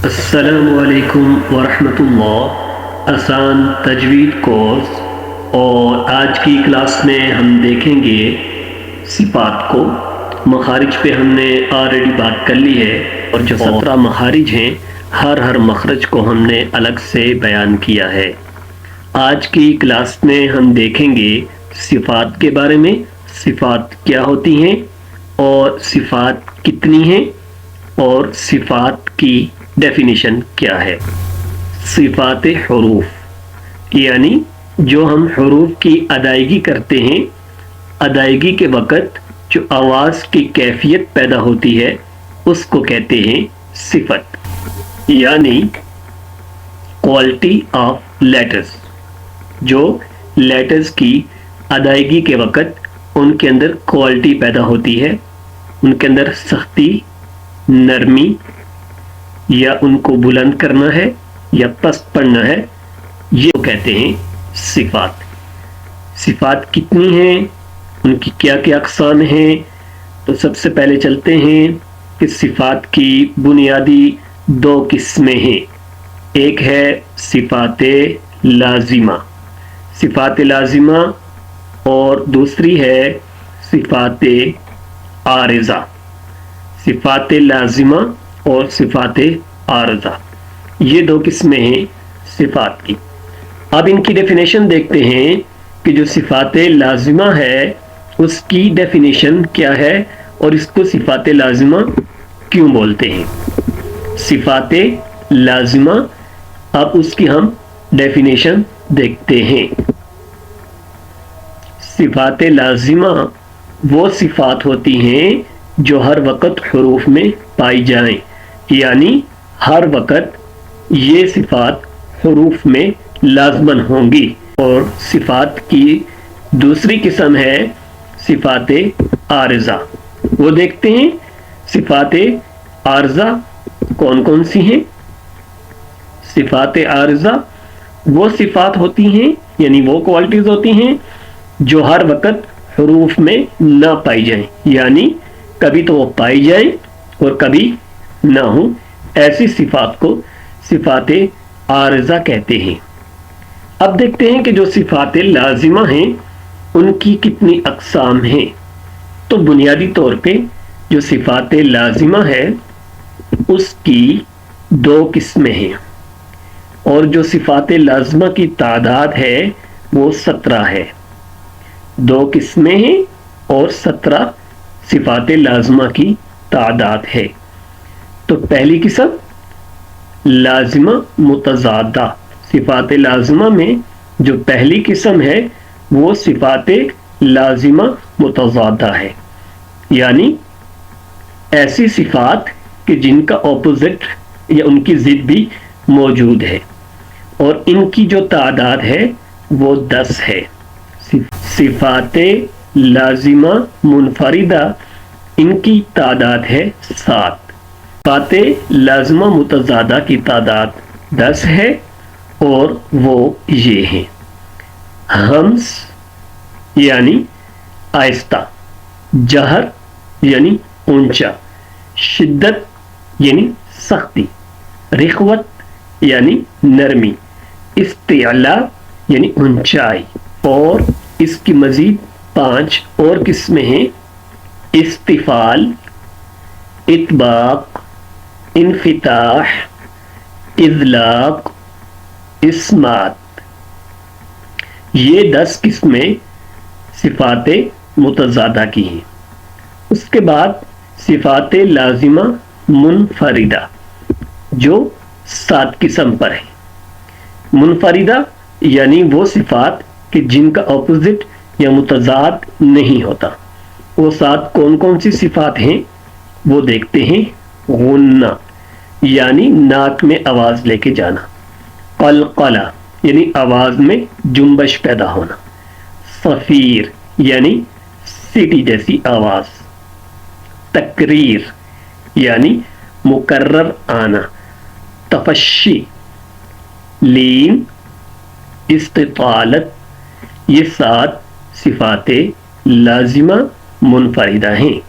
السلام علیکم ورحمۃ اللہ۔ آسان تجوید کورس، اور آج کی کلاس میں ہم دیکھیں گے صفات کو۔ مخارج پہ ہم نے آلریڈی بات کر لی ہے، اور جو 17 مخارج ہیں ہر مخرج کو ہم نے الگ سے بیان کیا ہے۔ آج کی کلاس میں ہم دیکھیں گے صفات کے بارے میں، صفات کیا ہوتی ہیں اور صفات کتنی ہیں اور صفات کی ڈیفینیشن کیا ہے۔ صفات حروف یعنی جو ہم حروف کی ادائیگی کرتے ہیں، ادائیگی کے وقت جو آواز کی کیفیت پیدا ہوتی ہے اس کو کہتے ہیں صفت، یعنی کوالٹی آف لیٹرز۔ جو لیٹرز کی ادائیگی کے وقت ان کے اندر کوالٹی پیدا ہوتی ہے، ان کے اندر سختی، نرمی، یا ان کو بلند کرنا ہے یا پست پڑھنا ہے، یہ کہتے ہیں صفات۔ صفات کتنی ہیں، ان کی کیا کیا اقسام ہیں؟ تو سب سے پہلے چلتے ہیں کہ صفات کی بنیادی 2 قسمیں ہیں۔ ایک ہے صفات لازمہ، صفات لازمہ، اور دوسری ہے صفات عارضہ۔ صفات لازمہ اور صفات عارضہ، یہ 2 قسمیں ہیں صفات کی۔ اب ان کی ڈیفینیشن دیکھتے ہیں کہ جو صفات لازمہ ہے اس کی ڈیفینیشن کیا ہے اور اس کو صفات لازمہ کیوں بولتے ہیں۔ صفات لازمہ، اب اس کی ہم ڈیفینیشن دیکھتے ہیں۔ صفات لازمہ وہ صفات ہوتی ہیں جو ہر وقت حروف میں پائی جائیں، یعنی ہر وقت یہ صفات حروف میں لازماً ہوں گی۔ اور صفات کی دوسری قسم ہے صفات عارضہ۔ وہ دیکھتے ہیں صفات عارضہ کون کون سی ہیں۔ صفات عارضہ وہ صفات ہوتی ہیں، یعنی وہ کوالٹیز ہوتی ہیں جو ہر وقت حروف میں نہ پائی جائیں، یعنی کبھی تو وہ پائی جائیں اور کبھی نہ ہوں۔ ایسی صفات کو صفات عارضہ کہتے ہیں۔ اب دیکھتے ہیں کہ جو صفات لازمہ ہیں ان کی کتنی اقسام ہیں۔ تو بنیادی طور پہ جو صفات لازمہ ہے اس کی 2 قسمیں ہیں، اور جو صفات لازمہ کی تعداد ہے وہ 17 ہے۔ 2 قسمیں ہیں اور 17 صفات لازمہ کی تعداد ہے۔ تو پہلی قسم لازمہ متضادہ۔ صفات لازمہ میں جو پہلی قسم ہے وہ صفات لازمہ متضادہ ہے، یعنی ایسی صفات کہ جن کا اپوزٹ یا ان کی ضد بھی موجود ہے، اور ان کی جو تعداد ہے وہ 10 ہے۔ صفات لازمہ منفردہ، ان کی تعداد ہے 7۔ صفات لازمہ متضادہ کی تعداد 10 ہے، اور وہ یہ ہیں: ہمز یعنی آہستہ، جہر یعنی اونچا، شدت یعنی سختی، رخوت یعنی نرمی، استعلاء یعنی اونچائی۔ اور اس کی مزید 5 اور قسمیں ہیں: استفال، اطباق، انفتاح، اذلاق، اسمات۔ یہ 10 قسمیں صفات متضادہ کی ہیں۔ اس کے بعد صفات لازمہ منفردہ جو 7 قسم پر ہیں۔ منفردہ یعنی وہ صفات کہ جن کا اپوزٹ یا متضاد نہیں ہوتا۔ وہ 7 کون کون سی صفات ہیں وہ دیکھتے ہیں۔ غنہ یعنی ناک میں آواز لے کے جانا، قلقلہ یعنی آواز میں جنبش پیدا ہونا، صفیر یعنی سیٹی جیسی آواز، تکریر یعنی مکرر آنا، تفشی، لین، استطالت۔ یہ 7 صفات لازمہ منفردہ ہیں۔